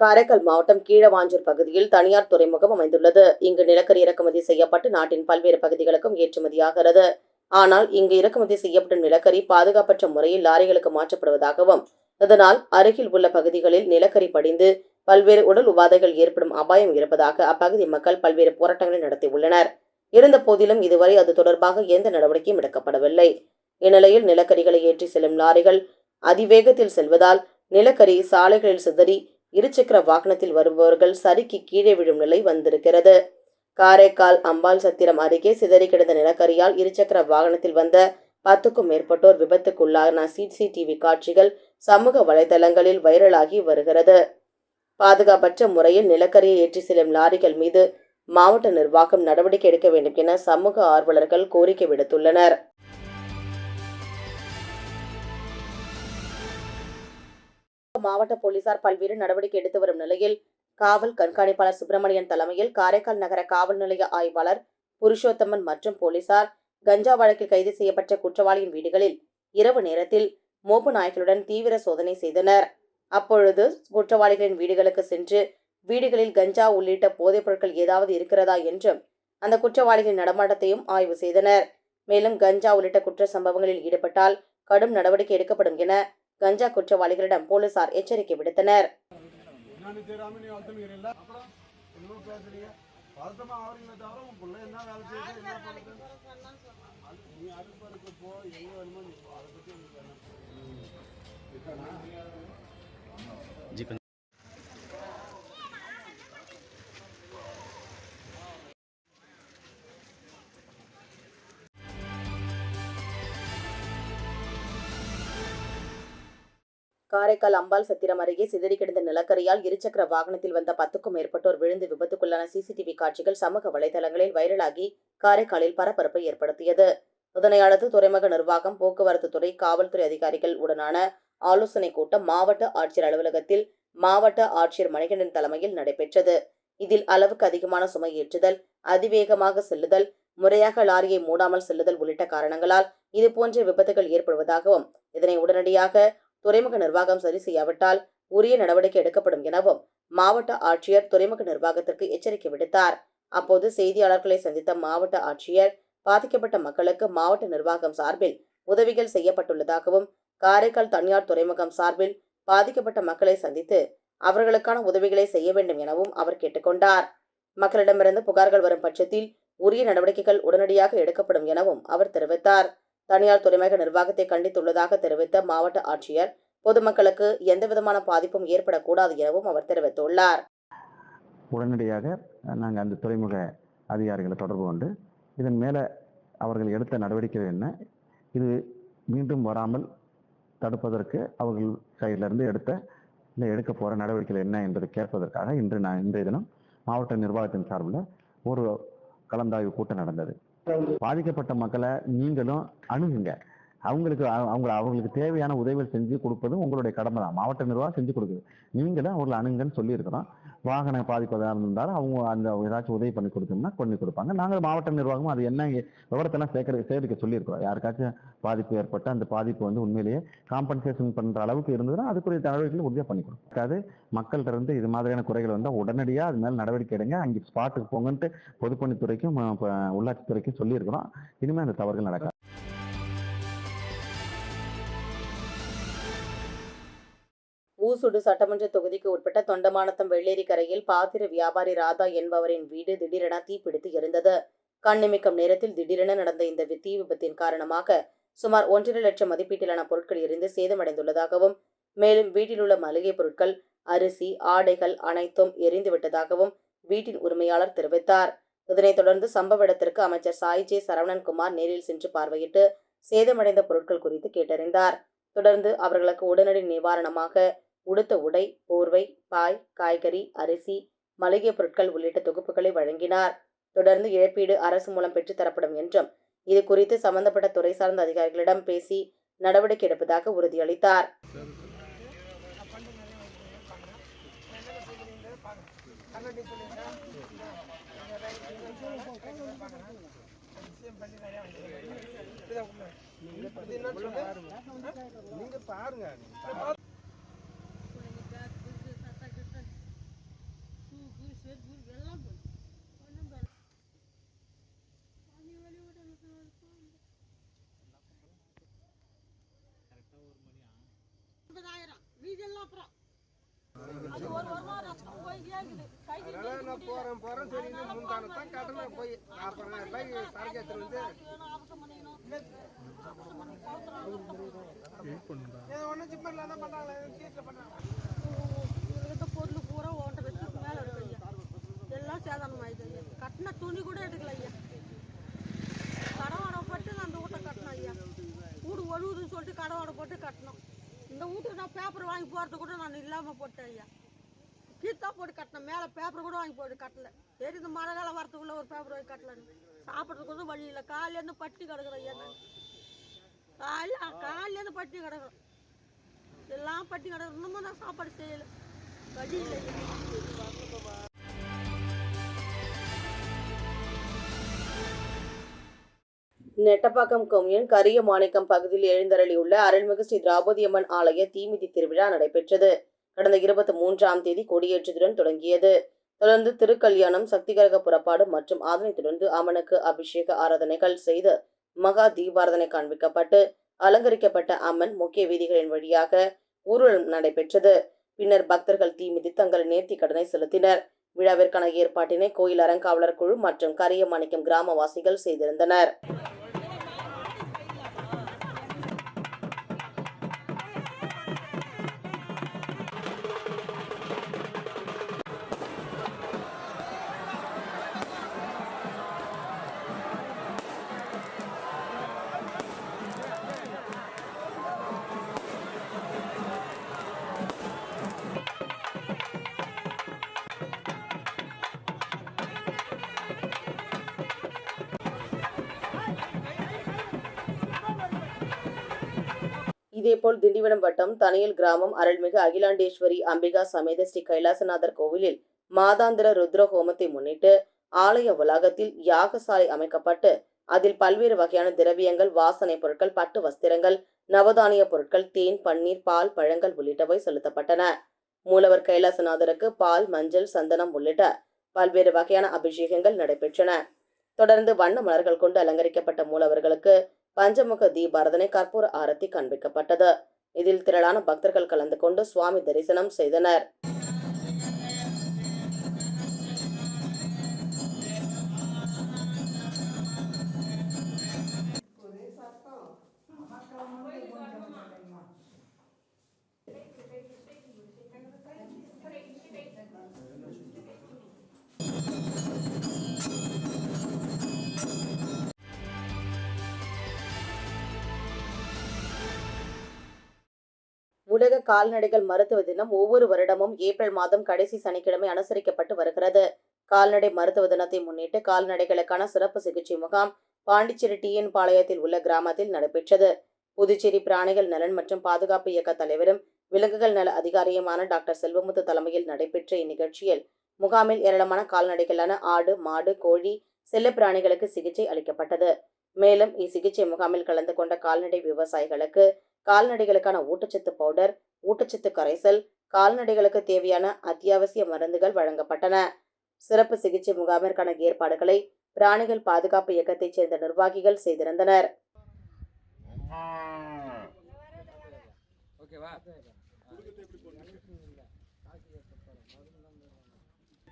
காரைக்கால் மாவட்டம் கீழவாஞ்சூர் பகுதியில் தனியார் துறைமுகம் அமைந்துள்ளது. இங்கு நிலக்கரி இறக்குமதி செய்யப்பட்டு நாட்டின் பல்வேறு பகுதிகளுக்கும் ஏற்றுமதியாகிறது. ஆனால் இங்கு இறக்குமதி செய்யப்படும் நிலக்கரி பாதுகாப்பற்ற முறையில் லாரிகளுக்கு மாற்றப்படுவதாகவும், இதனால் அருகில் உள்ள பகுதிகளில் நிலக்கரி படிந்து பல்வேறு உடல் உபாதைகள் ஏற்படும் அபாயம் இருப்பதாக அப்பகுதி மக்கள் பல்வேறு போராட்டங்களை நடத்தியுள்ளனர். இருந்த போதிலும் இதுவரை அது தொடர்பாக எந்த நடவடிக்கையும் எடுக்கப்படவில்லை. இந்நிலையில் நிலக்கரிகளை ஏற்றி செல்லும் லாரிகள் அதிவேகத்தில் செல்வதால் நிலக்கரி சாலைகளில் சிதறி இருசக்கர வாகனத்தில் வருபவர்கள் சறுக்கி கீழே விழும் நிலை வந்திருக்கிறது. காரைக்கால் அம்பாள் சத்திரம் அருகே சிதறி கிடந்த நிலக்கரியால் இருசக்கர வாகனத்தில் வந்த 10க்கும் மேற்பட்டோர் விபத்துக்குள்ளான சிசிடிவி காட்சிகள் சமூக வலைதளங்களில் வைரலாகி வருகிறது. பாதுகாப்பற்ற முறையில் நிலக்கரியை ஏற்றி செல்லும் லாரிகள் மீது மாவட்ட நிர்வாகம் நடவடிக்கை எடுக்க வேண்டும் என சமூக ஆர்வலர்கள் கோரிக்கை விடுத்துள்ளனர். மாவட்ட போலீசார் பல்வேறு நடவடிக்கை எடுத்து வரும் நிலையில் காவல் கண்காணிப்பாளர் சுப்பிரமணியன் தலைமையில் காரைக்கால் நகர காவல் நிலைய ஆய்வாளர் புருஷோத்தமன் மற்றும் போலீசார் கஞ்சா வழக்கில் கைது செய்யப்பட்ட குற்றவாளியின் வீடுகளில் இரவு நேரத்தில் மோப்ப நாய்களுடன் தீவிர சோதனை செய்தனர். அப்பொழுது குற்றவாளிகளின் வீடுகளுக்கு சென்று வீடுகளில் கஞ்சா உள்ளிட்ட போதைப் பொருட்கள் ஏதாவது இருக்கிறதா என்றும் அந்த குற்றவாளிகளின் நடமாட்டத்தையும் ஆய்வு செய்தனர். மேலும் கஞ்சா உள்ளிட்ட குற்ற சம்பவங்களில் ஈடுபட்டால் கடும் நடவடிக்கை எடுக்கப்படும் என கஞ்சா குற்றவாளிகளிடம் போலீசார் எச்சரிக்கை விடுத்தனர். காரைக்கால் அம்பாள் சத்திரம் அருகே சிதறி கிடந்த நிலக்கரியால் இருசக்கர வாகனத்தில் வந்த 10க்கும் மேற்பட்டோர் விழுந்து விபத்துக்குள்ளான சிசிடிவி காட்சிகள் சமூக வலைதளங்களில் வைரலாகி காரைக்காலில் பரபரப்பை ஏற்படுத்தியது. இதனையடுத்து துறைமுக நிர்வாகம், போக்குவரத்து துறை, காவல்துறை அதிகாரிகள் உடனான ஆலோசனை கூட்டம் மாவட்ட ஆட்சியர் அலுவலகத்தில் மாவட்ட ஆட்சியர் மணிகண்டன் தலைமையில் நடைபெற்றது. இதில் அளவுக்கு அதிகமான சுமை ஏற்றுதல், அதிவேகமாக செல்லுதல், முறையாக லாரியை மூடாமல் செல்லுதல் உள்ளிட்ட காரணங்களால் இதுபோன்ற விபத்துகள் ஏற்படுவதாகவும், இதனை உடனடியாக துறைமுக நிர்வாகம் சரி செய்யாவிட்டால் உரிய நடவடிக்கை எடுக்கப்படும் எனவும் மாவட்ட ஆட்சியர் துறைமுக நிர்வாகத்திற்கு எச்சரிக்கை விடுத்தார். அப்போது செய்தியாளர்களை சந்தித்த மாவட்ட ஆட்சியர், பாதிக்கப்பட்ட மக்களுக்கு மாவட்ட நிர்வாகம் சார்பில் உதவிகள் செய்யப்பட்டுள்ளதாகவும், காரைக்கால் தனியார் துறைமுகம் சார்பில் பாதிக்கப்பட்ட மக்களை சந்தித்து அவர்களுக்கான உதவிகளை செய்ய வேண்டும் எனவும் அவர் கேட்டுக்கொண்டார். மக்களிடமிருந்து புகார்கள் வரும் பட்சத்தில் உரிய நடவடிக்கைகள் உடனடியாக எடுக்கப்படும் எனவும் அவர் தெரிவித்தார். தனியார் துறைமுக நிர்வாகத்தை கண்டித்துள்ளதாக தெரிவித்த மாவட்ட ஆட்சியர், பொதுமக்களுக்கு எந்தவிதமான பாதிப்பும் ஏற்படக்கூடாது எனவும் அவர் தெரிவித்துள்ளார். உடனடியாக நாங்கள் அந்த துறைமுக அதிகாரிகளை தொடர்பு கொண்டு இதன் மேல அவர்கள் எடுத்த நடவடிக்கைகள் என்ன, இது மீண்டும் வராமல் தடுப்பதற்கு அவர்கள் சைடிலிருந்து எடுக்க போற நடவடிக்கைகள் என்ன என்பதை கேட்பதற்காக இன்றைய தினம் மாவட்ட நிர்வாகத்தின் சார்பில் ஒரு கலந்தாய்வு கூட்டம் நடந்தது. பாதிக்கப்பட்ட மக்களை நீங்களும் அணுகுங்க. அவங்களுக்கு தேவையான உதவிகள் செஞ்சு கொடுப்பதும் உங்களுடைய கடமை தான். மாவட்ட நிர்வாகம் செஞ்சு கொடுக்குது, நீங்களும் அவங்களை அணுங்கன்னு சொல்லியிருக்கிறோம். வாகன பாதிப்பதாக இருந்தாலும் அவங்க அந்த ஏதாச்சும் உதவி பண்ணி கொடுத்தோம்னா பண்ணி கொடுப்பாங்க. நாங்கள் மாவட்ட நிர்வாகமும் அது என்ன விவரத்தெல்லாம் சேகரிக்க சொல்லியிருக்கிறோம். யாருக்காச்சும் பாதிப்பு ஏற்பட்டு அந்த பாதிப்பு உண்மையிலேயே காம்பன்சேஷன் பண்ற அளவுக்கு இருந்ததுன்னா அதுக்குரிய நடவடிக்கைகள் உறுதியாக பண்ணி கொடுக்கும். அது மக்கள்கிட்ட இருந்து இது மாதிரியான குறைகள் வந்தால் உடனடியாக அது மேலே நடவடிக்கை எடுங்க, அங்கே ஸ்பாட்டுக்கு போங்கன்ட்டு பொதுப்பணித்துறைக்கும் உள்ளாட்சித்துறைக்கும் சொல்லியிருக்கிறோம். இனிமேல் அந்த தவறுகள் நடக்காது. ஊசுடு சட்டமன்ற தொகுதிக்கு உட்பட்ட தொண்டமானத்தம் வெள்ளேரி கரையில் பாத்திர வியாபாரி ராதா என்பவரின் வீடு திடீரென தீப்பிடித்து எரிந்தது. கண்ணிமைக்கும் நேரத்தில் திடீரென நடந்த இந்த தீ விபத்தின் காரணமாக சுமார் 1.5 லட்சம் மதிப்பீட்டிலான பொருட்கள் எரிந்து சேதமடைந்துள்ளதாகவும், மேலும் வீட்டில் உள்ள மளிகை பொருட்கள், அரிசி, ஆடைகள் அனைத்தும் எரிந்துவிட்டதாகவும் வீட்டின் உரிமையாளர் தெரிவித்தார். இதனைத் தொடர்ந்து சம்பவ இடத்திற்கு அமைச்சர் சாய் ஜே சரவணன்குமார் நேரில் சென்று பார்வையிட்டு சேதமடைந்த பொருட்கள் குறித்து கேட்டறிந்தார். தொடர்ந்து அவர்களுக்கு உடனடி நிவாரணமாக உடுத்த உடை, போர்வை, பாய், காய்கறி, அரிசி, மளிகை பொருட்கள் உள்ளிட்ட தொகுப்புகளை வழங்கினார். தொடர்ந்து இழப்பீடு அரசு மூலம் பெற்றுத்தரப்படும் என்றும், இது குறித்து சம்பந்தப்பட்ட துறை சார்ந்த அதிகாரிகளிடம் பேசி நடவடிக்கை எடுப்பதாக உறுதியளித்தார். நீங்க பாருங்க. அது ஒரு வாரமா ரத்தம் போயிட்டே இருக்குது. அதனால நான் போறேன் சொல்லிட்டு முந்தானத்தான் கட்டணம் போய் 40,000 ரூபாய்க்கு சரக்கு எடுத்துட்டு வந்து ஒன்றும் ஜிம்மர்ல என்ன பண்ணாங்களே சீட்டில் பண்ணாங்க. இருக்க பொருள் பூரா 1.5 லட்சத்துக்கு மேலே இருக்கு ஐயா. எல்லாம் சேதாரம் ஆயிடுது ஐயா. கட்டின துணி கூட எடுக்கல ஐயா. கடவாடை போட்டு நான் அந்த வீட்டை கட்டினேன் ஐயா. வீடு ஒழுகுதுன்னு சொல்லிட்டு கடவாடை போட்டு கட்டினோம். இந்த வீட்டுக்கு நான் பேப்பர் வாங்கி போகிறது கூட நான் இல்லாமல் போட்டேன் ஐயா. கீத்தா போட்டு கட்டினேன். மேலே பேப்பர் கூட வாங்கி போட்டு கட்டல. சரி இந்த மழை காலம் வரத்துக்குள்ளே ஒரு பேப்பர் வாங்கி கட்டலன்னு சாப்பிட்றதுக்கு கூட வழி இல்லை. காலையிலேருந்து பட்டி கிடக்குறேன் ஐயா. நான் காலையிலேருந்து பட்டி கிடக்குறேன். எல்லாம் பட்டி கிடக்குறேன். இன்னமும் நான் சாப்பாடு செய்யலை. வழி இல்லை. நெட்டப்பாக்கம் கொம்யூன் கரியமாணிக்கம் பகுதியில் எழுந்தருளியுள்ள அருள்மிகு ஸ்ரீ திரௌபதியம்மன் ஆலய தீமிதி திருவிழா நடைபெற்றது. கடந்த 23ஆம் தேதி கொடியேற்றத்துடன் தொடங்கியது. தொடர்ந்து திருக்கல்யாணம், சக்திகரக புறப்பாடு மற்றும் அதனைத் தொடர்ந்து அம்மனுக்கு அபிஷேக ஆராதனைகள் செய்து மகா தீபாராதனை காண்பிக்கப்பட்டு அலங்கரிக்கப்பட்ட அம்மன் முக்கிய வீதிகளின் வழியாக ஊர்வலம் நடைபெற்றது. பின்னர் பக்தர்கள் தீமிதி தங்கள் நேர்த்தி கடனை செலுத்தினர். விழாவிற்கான ஏற்பாட்டினை கோயில் அறங்காவலர் குழு மற்றும் கரியமாணிக்கம் கிராமவாசிகள் செய்திருந்தனர். இதேபோல் திண்டிவனம் வட்டம் தனியல் கிராமம் அருள்மிகு அகிலாண்டேஸ்வரி அம்பிகா சமேத ஸ்ரீ கைலாசநாதர் கோவிலில் மாதாந்திர ருத்ர ஹோமத்தை முன்னிட்டு ஆலய வளாகத்தில் யாகசாலை அமைக்கப்பட்டு அதில் பல்வேறு வகையான திரவியங்கள், வாசனை பொருட்கள், பட்டு வஸ்திரங்கள், நவதானிய பொருட்கள், தேன், பன்னீர், பால், பழங்கள் உள்ளிட்டவை செலுத்தப்பட்டன. மூலவர் கைலாசநாதருக்கு பால், மஞ்சள், சந்தனம் உள்ளிட்ட பல்வேறு வகையான அபிஷேகங்கள் நடைபெற்றன. தொடர்ந்து வண்ண மலர்கள் கொண்டு அலங்கரிக்கப்பட்ட மூலவர்களுக்கு பஞ்சமுக தீபாராதனை, கற்பூர ஆரத்தி காண்பிக்கப்பட்டது. இதில் திரளான பக்தர்கள் கலந்து கொண்டு சுவாமி தரிசனம் செய்தனர். உலக கால்நடைகள் மருத்துவ தினம் ஒவ்வொரு வருடமும் ஏப்ரல் மாதம் கடைசி சனிக்கிழமை அனுசரிக்கப்பட்டு வருகிறது. கால்நடை மருத்துவ தினத்தை முன்னிட்டு கால்நடைகளுக்கான சிறப்பு சிகிச்சை முகாம் பாண்டிச்சேரி டிஎன் பாளையத்தில் உள்ள கிராமத்தில் நடைபெற்றது. புதுச்சேரி பிராணிகள் நலன் மற்றும் பாதுகாப்பு இயக்க தலைவரும் விலங்குகள் நல அதிகாரியுமான டாக்டர் செல்வமுத்து தலைமையில் நடைபெற்ற இந்நிகழ்ச்சியில் முகாமில் ஏராளமான கால்நடைகளான ஆடு, மாடு, கோழி, செல்ல பிராணிகளுக்கு சிகிச்சை அளிக்கப்பட்டது. மேலும் இச்சிகிச்சை முகாமில் கலந்து கொண்ட கால்நடை விவசாயிகளுக்கு கால்நடைகளுக்கான ஊட்டச்சத்து பவுடர், ஊட்டச்சத்து கரைசல், கால்நடைகளுக்கு தேவையான அத்தியாவசிய மருந்துகள் வழங்கப்பட்டன. சிறப்பு சிகிச்சை முகாமிற்கான ஏற்பாடுகளை பிராணிகள் பாதுகாப்பு இயக்கத்தைச் சேர்ந்த நிர்வாகிகள் செய்திருந்தனர்.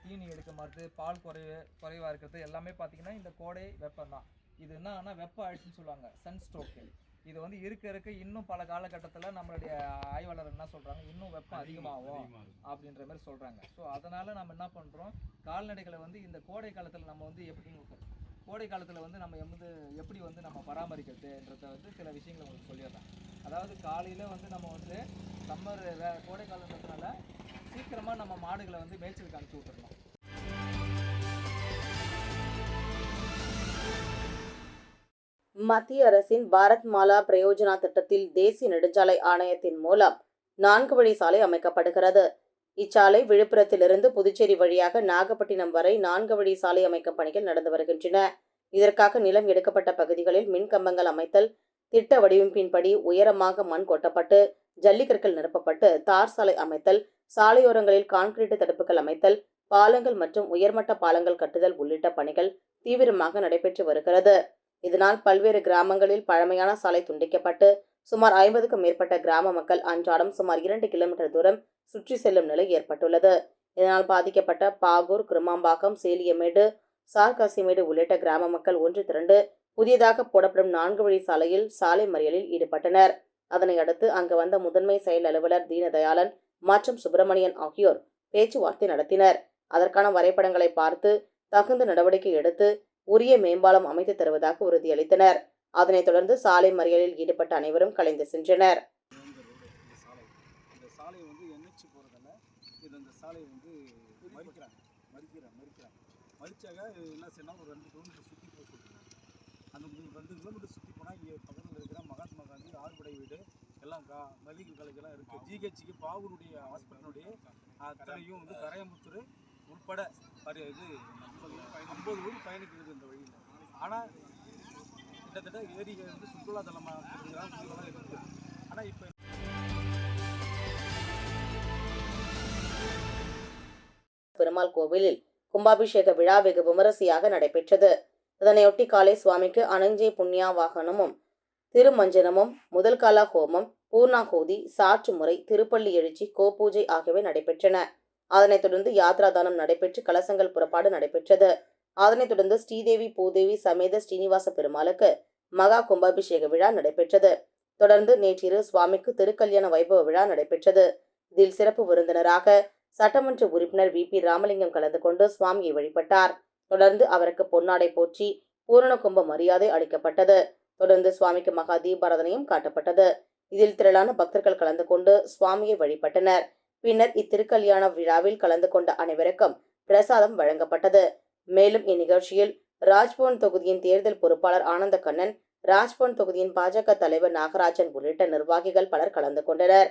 தீனி எடுக்க மருந்து, பால் குறைவா இருக்கிறது எல்லாமே பார்த்தீங்கன்னா இந்த கோடை வெப்பம் தான். இது என்னன்னா வெப்ப அழுத்தம்னு சொல்லுவாங்க, சன் ஸ்ட்ரோக்கு. இது வந்து இருக்க இன்னும் பல காலகட்டத்தில் நம்மளுடைய ஆய்வாளர் என்ன சொல்கிறாங்க, இன்னும் வெப்பம் அதிகமாகும் அப்படின்ற மாதிரி சொல்கிறாங்க. ஸோ அதனால் நம்ம என்ன பண்ணுறோம், கால்நடைகளை வந்து இந்த கோடை காலத்தில் நம்ம வந்து கோடை காலத்தில் வந்து நம்ம எப்படி வந்து நம்ம பராமரிக்கிறதுன்றத வந்து சில விஷயங்களை உங்களுக்கு சொல்லிடுறேன். அதாவது காலையில் வந்து நம்ம வந்து சம்மர் கோடை காலன்றதுனால சீக்கிரமாக நம்ம மாடுகளை வந்து மேய்ச்சலுக்கு அனுப்பிச்சி விட்டுறணும். மத்திய அரசின் பாரத் மாலா பிரயோஜனா திட்டத்தில் தேசிய நெடுஞ்சாலை ஆணையத்தின் மூலம் 4 வழி சாலை அமைக்கப்படுகிறது. இச்சாலை விழுப்புரத்திலிருந்து புதுச்சேரி வழியாக நாகப்பட்டினம் வரை 4 வழி சாலை அமைக்கும் பணிகள் நடந்து வருகின்றன. இதற்காக நிலம் எடுக்கப்பட்ட பகுதிகளில் மின் கம்பங்கள் அமைத்தல், திட்ட வடிவமைப்பின்படி உயரமாக மண் கொட்டப்பட்டு ஜல்லிக்கற்கள் நிரப்பப்பட்டு தார் சாலை அமைத்தல், சாலையோரங்களில் கான்கிரீட் தடுப்புகள் அமைத்தல், பாலங்கள் மற்றும் உயர்மட்ட பாலங்கள் கட்டுதல் உள்ளிட்ட பணிகள் தீவிரமாக நடைபெற்று வருகிறது. இதனால் பல்வேறு கிராமங்களில் பழமையான சாலை துண்டிக்கப்பட்டு சுமார் 50க்கும் மேற்பட்ட கிராம மக்கள் அன்றாடம் சுமார் 2 கிலோமீட்டர் தூரம் சுற்றி செல்லும் நிலை ஏற்பட்டுள்ளது. இதனால் பாதிக்கப்பட்ட பாகூர், கிருமாம்பாக்கம், சேலியமேடு, சார்காசிமேடு உள்ளிட்ட கிராம மக்கள் ஒன்று திரண்டு புதியதாக போடப்படும் 4 வழி சாலையில் சாலை மறியலில் ஈடுபட்டனர். அதனை அடுத்து அங்கு வந்த முதன்மை செயல் அலுவலர் தீனதயாளன் மற்றும் சுப்பிரமணியன் ஆகியோர் பேச்சுவார்த்தை நடத்தினர். அதற்கான வரைபடங்களை பார்த்து தகுந்த நடவடிக்கை எடுத்து உரிய மேம்பாலம் அமைத்து தருவதாக உறுதியளித்தனர். அதனைத் தொடர்ந்து சாலை மறியலில் ஈடுபட்ட அனைவரும் கலைந்து சென்றனர். இந்த சாலை வந்து என்ஹெச் போகிறதால இந்த சாலையை வந்து மறிக்கிறாங்க. மறிச்சாக என்ன செய்யணும், ஒரு 2 கிலோமீட்டர் சுற்றி போக சொல்லுவாங்க. அந்த 2 கிலோமீட்டர் சுற்றி போனால் இங்கே பக்கத்தில் இருக்கிற மகாத்மா காந்தி ஆறுபடை வீடு எல்லாம் மெடிக்கல் காலேஜெல்லாம் இருக்குது. ஜிஹெச்சுக்கு பாவூருடைய ஹாஸ்பிட்டலுடைய அத்தனையும் வந்து கரையமுத்தூர் உட்பட இது 50 ஊர் பயணிக்கிறது இந்த வழியில். ஆனால் கிட்டத்தட்ட ஏரிகள் வந்து சுற்றுலா தலமாக இருக்குது. ஆனால் இப்போ பெருமாள் கோவிலில் கும்பாபிஷேக விழா வெகு விமரிசையாக நடைபெற்றது. இதனையொட்டி காலை சுவாமிக்கு அனஞ்சை புண்ணியா வாகனமும், திருமஞ்சனமும், முதல் கால ஹோமம், பூர்ணாகூதி, சாற்று முறை, திருப்பள்ளி எழுச்சி, கோபூஜை ஆகியவை நடைபெற்றன. அதனைத் தொடர்ந்து யாத்ராதானம் நடைபெற்று கலசங்கள் புறப்பாடு நடைபெற்றது. அதனைத் தொடர்ந்து ஸ்ரீதேவி பூதேவி சமேத ஸ்ரீனிவாச பெருமாளுக்கு மகா கும்பாபிஷேக விழா நடைபெற்றது. தொடர்ந்து நேற்றிரவு சுவாமிக்கு திருக்கல்யாண வைபவ விழா நடைபெற்றது. இதில் சிறப்பு விருந்தினராக சட்டமன்ற உறுப்பினர் VP ராமலிங்கம் கலந்து கொண்டு சுவாமியை வழிபட்டார். தொடர்ந்து அவருக்கு பொன்னாடை போற்றி பூரண கும்ப மரியாதை அளிக்கப்பட்டது. தொடர்ந்து சுவாமிக்கு மகா தீபாராதனையும் காட்டப்பட்டது. இதில் திரளான பக்தர்கள் கலந்து கொண்டு சுவாமியை வழிபட்டனர். பின்னர் இத்திருக்கல்யாண விழாவில் கலந்து கொண்ட அனைவருக்கும் பிரசாதம் வழங்கப்பட்டது. மேலும் இந்நிகழ்ச்சியில் ராஜ்பவன் தொகுதியின் தேர்தல் பொறுப்பாளர் ஆனந்த கண்ணன், ராஜ்பவன் தொகுதியின் பாஜக தலைவர் நாகராஜன் உள்ளிட்ட நிர்வாகிகள் பலர் கலந்து கொண்டனர்.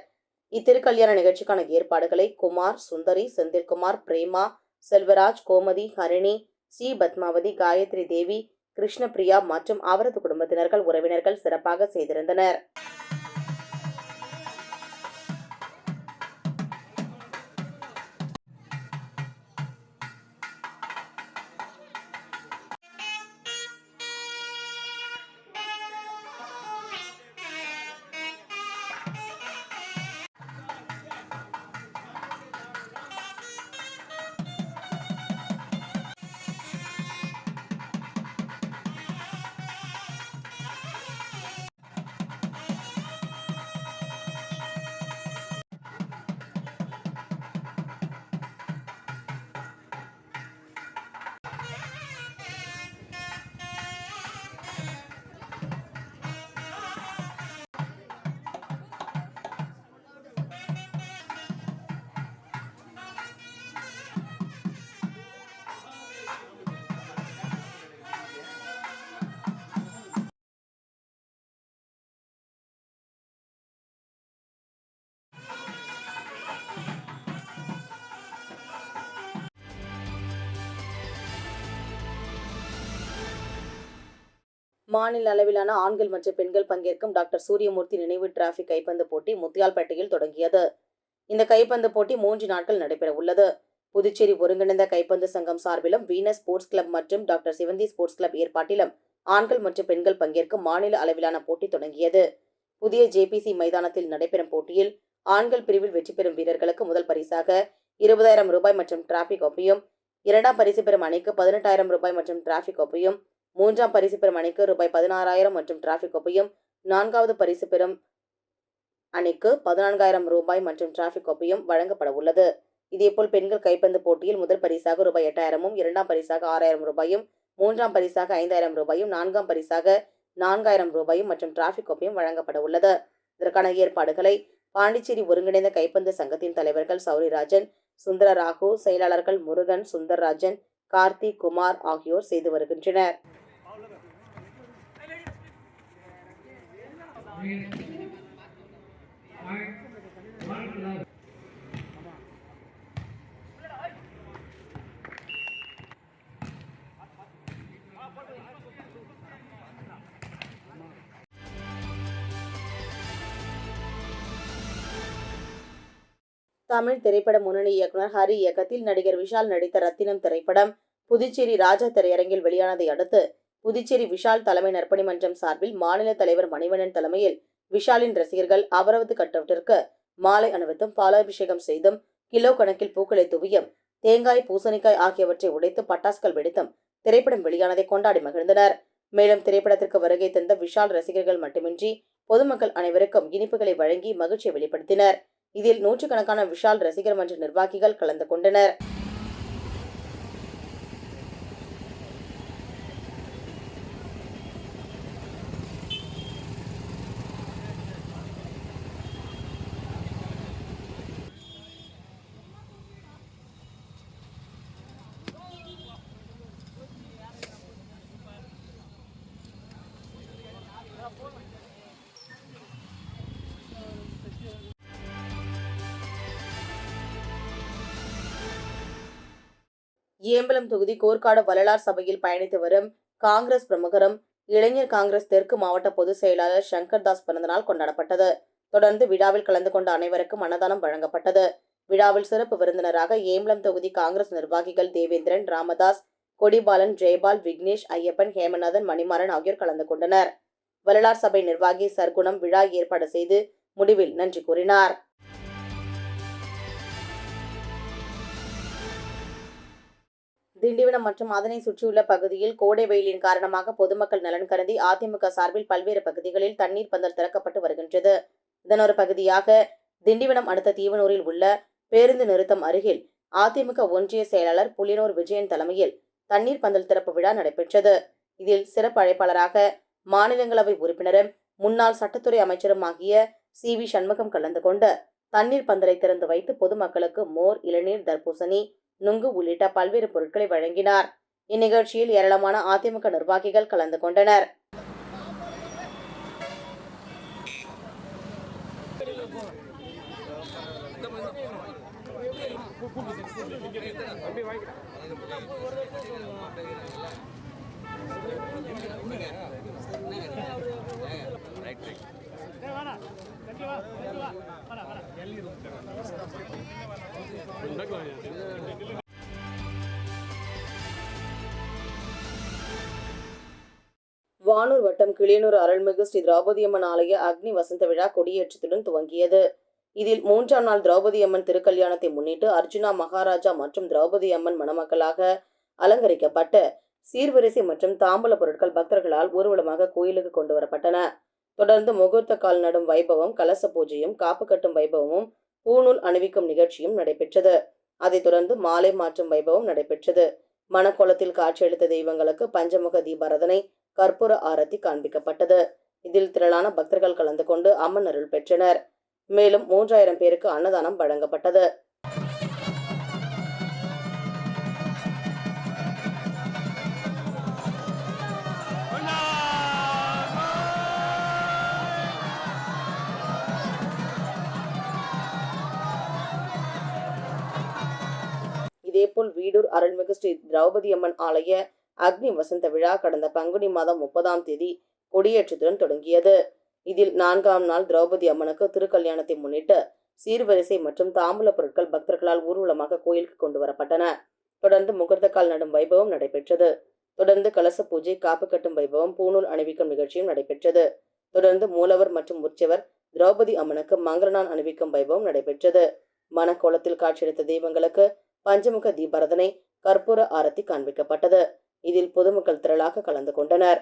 இத்திருக்கல்யாண நிகழ்ச்சிக்கான ஏற்பாடுகளை குமார், சுந்தரி, செந்தில்குமார், பிரேமா, செல்வராஜ், கோமதி, ஹரிணி, ஸ்ரீ பத்மாவதி, காயத்ரி தேவி, கிருஷ்ணபிரியா மற்றும் அவரது குடும்பத்தினர்கள், உறவினர்கள் சிறப்பாக செய்திருந்தனர். மாநில அளவிலான ஆண்கள் மற்றும் பெண்கள் பங்கேற்கும் டாக்டர் சூரியமூர்த்தி நினைவு டிராபிக் கைப்பந்து போட்டி முத்தியால்பேட்டையில் தொடங்கியது. இந்த கைப்பந்து போட்டி 3 நாட்கள் நடைபெற உள்ளது. புதுச்சேரி ஒருங்கிணைந்த கைப்பந்து சங்கம் சார்பிலும், வீனஸ் ஸ்போர்ட்ஸ் கிளப் மற்றும் டாக்டர் சிவந்தி ஸ்போர்ட்ஸ் கிளப் ஏற்பாட்டிலும் ஆண்கள் மற்றும் பெண்கள் பங்கேற்கும் மாநில அளவிலான போட்டி தொடங்கியது. புதிய JPC மைதானத்தில் நடைபெறும் போட்டியில் ஆண்கள் பிரிவில் வெற்றி பெறும் வீரர்களுக்கு முதல் பரிசாக 20,000 ரூபாய் மற்றும் டிராபிக் கோப்பையும், 2ஆம் பரிசு பெறும் அணிக்கு 18,000 ரூபாய் மற்றும் டிராபிக் கோப்பையும், 3ஆம் பரிசு பெறும் அணிக்கு ரூபாய் 16,000 மற்றும் டிராபிக் கோப்பையும், 4வது பரிசு பெறும் அணிக்கு 14,000 ரூபாய் மற்றும் டிராபிக் கோப்பையும் வழங்கப்பட உள்ளது. இதேபோல் பெண்கள் கைப்பந்து போட்டியில் முதல் பரிசாக ரூபாய் 8,000, 2ஆம் பரிசாக 6,000 ரூபாயும், 3ஆம் பரிசாக 5,000 ரூபாயும், 4ஆம் பரிசாக 4,000 ரூபாயும் மற்றும் டிராபிக் கோப்பையும் வழங்கப்பட உள்ளது. இதற்கான ஏற்பாடுகளை பாண்டிச்சேரி ஒருங்கிணைந்த கைப்பந்து சங்கத்தின் தலைவர்கள் சௌரிராஜன், சுந்தரராகு, செயலாளர்கள் முருகன், சுந்தர்ராஜன், கார்த்திக், குமார் ஆகியோர் செய்து வருகின்றனர். தமிழ் திரைப்பட முன்னணி இயக்குனர் ஹரி இயக்கத்தில் நடிகர் விஷால் நடித்த ரத்தினம் திரைப்படம் புதுச்சேரி ராஜா திரையரங்கில் வெளியானதை அடுத்து புதுச்சேரி விஷால் தலைமை நற்பணி மன்றம் சார்பில் மாநில தலைவர் மணிவண்ணன் தலைமையில் விஷாலின் ரசிகர்கள் அவரது கட்டவுட்டிற்கு மாலை அணிவித்தும் பாலாபிஷேகம் செய்தும் கிலோ கணக்கில் பூக்களை தூவியும் தேங்காய் பூசணிக்காய் ஆகியவற்றை உடைத்து பட்டாசுகள் வெடித்தும் திரைப்படம் வெளியானதை கொண்டாடி மகிழ்ந்தனர். மேலும் திரைப்படத்திற்கு வருகை தந்த விஷால் ரசிகர்கள் மட்டுமின்றி பொதுமக்கள் அனைவருக்கும் இனிப்புகளை வழங்கி மகிழ்ச்சியை வெளிப்படுத்தினர். இதில் நூற்றுக்கணக்கான விஷால் ரசிகர் மன்ற நிர்வாகிகள் கலந்து கொண்டனர். ஏம்பலம் தொகுதி கோர்க்காடு வள்ளலார் சபையில் பயணித்து வரும் காங்கிரஸ் பிரமுகரும் இளைஞர் காங்கிரஸ் தெற்கு மாவட்ட பொதுச் செயலாளர் சங்கர் தாஸ் பிறந்தநாள் கொண்டாடப்பட்டது. தொடர்ந்து விழாவில் கலந்து கொண்ட அனைவருக்கும் அன்னதானம் வழங்கப்பட்டது. விழாவில் சிறப்பு விருந்தினராக ஏம்பலம் தொகுதி காங்கிரஸ் நிர்வாகிகள் தேவேந்திரன், ராமதாஸ், கொடிபாலன், ஜெயபால், விக்னேஷ், ஐயப்பன், ஹேமநாதன், மணிமாறன் ஆகியோர் கலந்து கொண்டனர். வள்ளலார் சபை நிர்வாகி சர்க்குணம் விழா ஏற்பாடு செய்து முடிவில் நன்றி கூறினார். திண்டிவனம் மற்றும் அதனை சுற்றியுள்ள பகுதியில் கோடை வெயிலின் காரணமாக பொதுமக்கள் நலன் கருதி அதிமுக சார்பில் பல்வேறு பகுதிகளில் தண்ணீர் பந்தல் திறக்கப்பட்டு வருகின்றது. இதன் ஒரு பகுதியாக திண்டிவனம் அடுத்த தீவனூரில் உள்ள பேருந்து நிறுத்தம் அருகில் அதிமுக ஒன்றிய செயலாளர் புலியனூர் விஜயன் தலைமையில் தண்ணீர் பந்தல் திறப்பு விழா நடைபெற்றது. இதில் சிறப்பு அழைப்பாளராக மாநிலங்களவை உறுப்பினரும் முன்னாள் சட்டத்துறை அமைச்சரும் ஆகிய CV சண்முகம் கலந்து கொண்டு தண்ணீர் பந்தலை திறந்து வைத்து பொதுமக்களுக்கு மோர், இளநீர், தர்பூசணி, நுங்கு உள்ளிட்ட பல்வேறு பொருட்களை வழங்கினார். இந்நிகழ்ச்சியில் ஏராளமான அதிமுக நிர்வாகிகள் கலந்து கொண்டனர். வானூர் வட்டம் கிளியனூர் அருள்மிகு ஸ்ரீ திரௌபதி அம்மன் ஆலய அக்னி வசந்த விழா கொடியேற்றத்துடன் துவங்கியது. இதில் 3ஆம் நாள் திரௌபதி அம்மன் திருக்கல்யாணத்தை முன்னிட்டு அர்ஜுனா மகாராஜா மற்றும் திரௌபதி அம்மன் மணமக்களாக அலங்கரிக்கப்பட்டு சீர்வரிசை மற்றும் தாம்பூல பொருட்கள் பக்தர்களால் ஊர்வலமாக கோயிலுக்கு கொண்டு வரப்பட்டன. தொடர்ந்து முகூர்த்த கால் நடும் வைபவம், கலச பூஜையும், காப்பு கட்டும் வைபவமும், பூநூல் அணிவிக்கும் நிகழ்ச்சியும் நடைபெற்றது. அதைத் தொடர்ந்து மாலை மாற்றும் வைபவம் நடைபெற்றது. மணக்கோலத்தில் காட்சியளித்த தெய்வங்களுக்கு பஞ்சமுக தீபாராதனை, கற்பூர ஆரத்தி காண்பிக்கப்பட்டது. இதில் திரளான பக்தர்கள் கலந்து கொண்டு அம்மன் அருள் பெற்றனர். மேலும் 3000 பேருக்கு அன்னதானம் வழங்கப்பட்டது. இதேபோல் வீடூர் அருள்மிகு ஸ்ரீ திரௌபதி அம்மன் ஆலய அக்னி வசந்த விழா கடந்த பங்குனி மாதம் 30ஆம் தேதி கொடியேற்றத்துடன் தொடங்கியது. இதில் 4ஆம் நாள் திரௌபதி அம்மனுக்கு திருக்கல்யாணத்தை முன்னிட்டு சீர்வரிசை மற்றும் தாம்பூல பொருட்கள் பக்தர்களால் ஊர்வலமாக கோயிலுக்கு கொண்டு வரப்பட்டன. தொடர்ந்து முகூர்த்த கால் நடும் வைபவம் நடைபெற்றது. தொடர்ந்து கலச பூஜை, காப்பு கட்டும் வைபவம், பூநூல் அணிவிக்கும் நிகழ்ச்சியும் நடைபெற்றது. தொடர்ந்து மூலவர் மற்றும் உற்சவர் திரௌபதி அம்மனுக்கு மங்களநாள் அணிவிக்கும் வைபவம் நடைபெற்றது. மணக்கோலத்தில் காட்சியளித்த தெய்வங்களுக்கு பஞ்சமுக தீபாராதனை, கற்பூர ஆரத்தி காண்பிக்கப்பட்டது. இதில் பொதுமக்கள் திரளாக கலந்து கொண்டனர்.